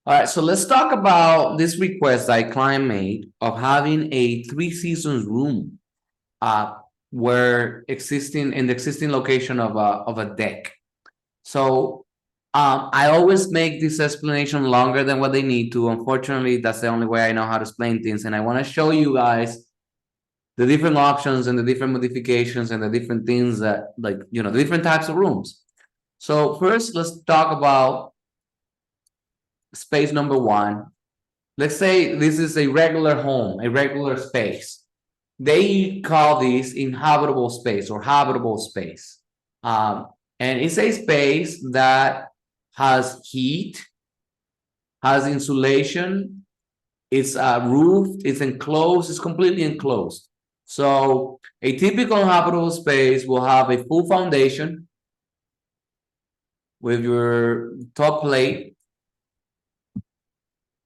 All right, so let's talk about this request that client made of having a three seasons room where existing in the existing location of a deck. So I always make this explanation longer than what they need to. Unfortunately, that's the only way I know how to explain things. And I want to show you guys the different options and the different modifications and the different things that, like, the different types of rooms. So first, let's talk about space number one. Let's say this is a regular home, a regular space. They call this inhabitable space or habitable space. And it's a space that has heat, has insulation, it's roofed, it's enclosed, it's completely enclosed. So a typical habitable space will have a full foundation with your top plate,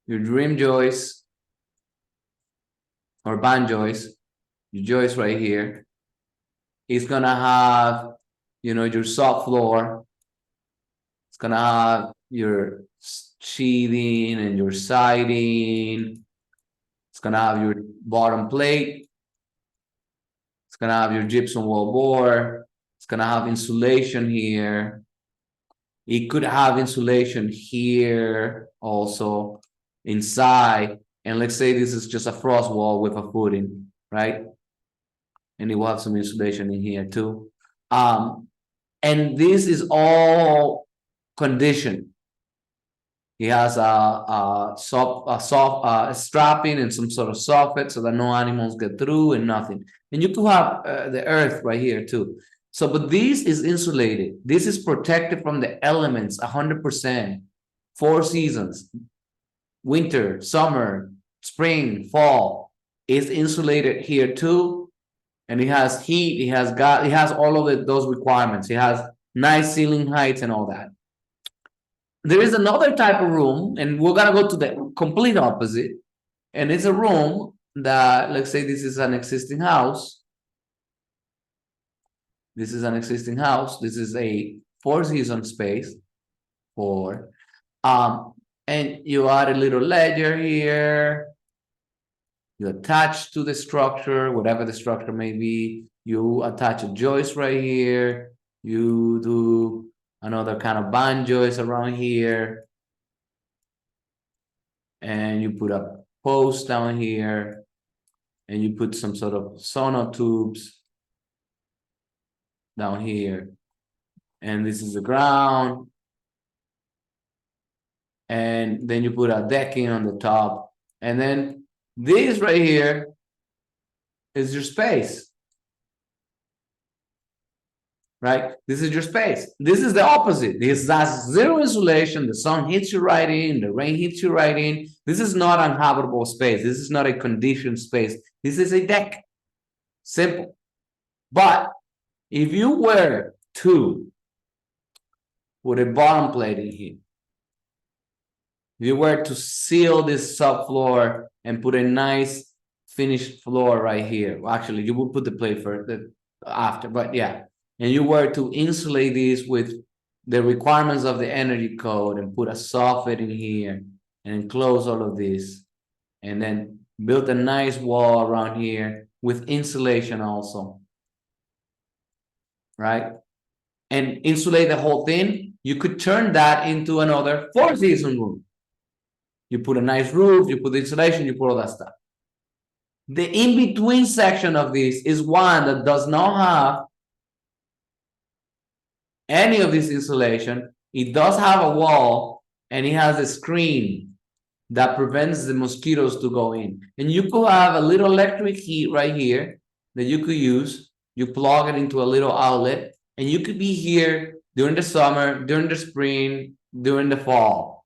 your dream joist or band joist, your joist right here. It's gonna have, your soft floor. It's gonna have your sheathing and your siding. It's gonna have your bottom plate. It's gonna have your gypsum wall board. It's gonna have insulation here. It could have insulation here also inside. And let's say this is just a frost wall with a footing, right? And it will have some insulation in here too. And this is all conditioned. He has a soft strapping and some sort of soffit so that no animals get through and nothing. And you could have the earth right here too. So, but this is insulated. This is protected from the elements 100%. 4 seasons, winter, summer, spring, fall. It's insulated here too. And it has heat, it has all of those requirements. It has nice ceiling heights and all that. There is another type of room, and we're gonna go to the complete opposite. And it's a room that, let's say this is an existing house. This is an existing house. This is a 4-season space. 4. And you add a little ledger here. You attach to the structure, whatever the structure may be. You attach a joist right here. You do another kind of band joist around here. And you put a post down here. And you put some sort of sonotubes down here. And this is the ground. And then you put a decking on the top. And then this right here is your space. Right? This is your space. This is the opposite. This has zero insulation. The sun hits you right in. The rain hits you right in. This is not an habitable space. This is not a conditioned space. This is a deck. Simple. But if you were to put a bottom plate in here, if you were to seal this subfloor and put a nice finished floor right here, well, actually, you will put the plate first after, but yeah. And you were to insulate these with the requirements of the energy code and put a soffit in here and enclose all of this, and then build a nice wall around here with insulation also, right? And insulate the whole thing. You could turn that into another 4-season room. You put a nice roof, you put insulation, you put all that stuff. The in-between section of this is one that does not have any of this insulation. It does have a wall, and it has a screen that prevents the mosquitoes to go in. And you could have a little electric heat right here that you could use. You plug it into a little outlet, and you could be here during the summer, during the spring, during the fall.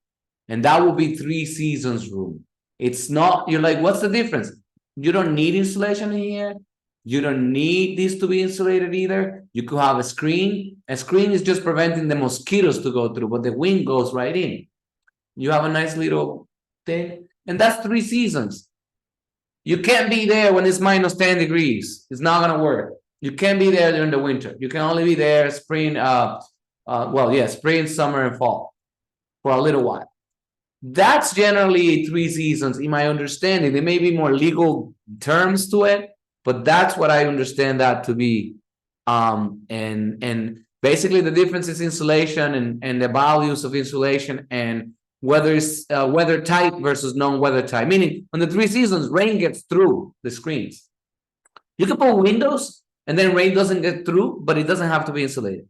And that will be 3 seasons room. It's not, you're like, what's the difference? You don't need insulation in here. You don't need this to be insulated either. You could have a screen. A screen is just preventing the mosquitoes to go through, but the wind goes right in. You have a nice little thing. And that's 3 seasons. You can't be there when it's minus 10 degrees. It's not going to work. You can't be there during the winter. You can only be there spring, spring, summer, and fall for a little while. That's generally 3 seasons, in my understanding. There may be more legal terms to it, but that's what I understand that to be. And basically the difference is insulation and the values of insulation and whether it's weather tight versus non-weather tight. Meaning, on the 3 seasons, rain gets through the screens. You can put windows and then rain doesn't get through, but it doesn't have to be insulated.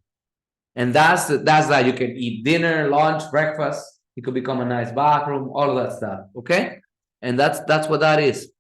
And that's that. You can eat dinner, lunch, breakfast. It could become a nice bathroom, all of that stuff. Okay, and that's what that is.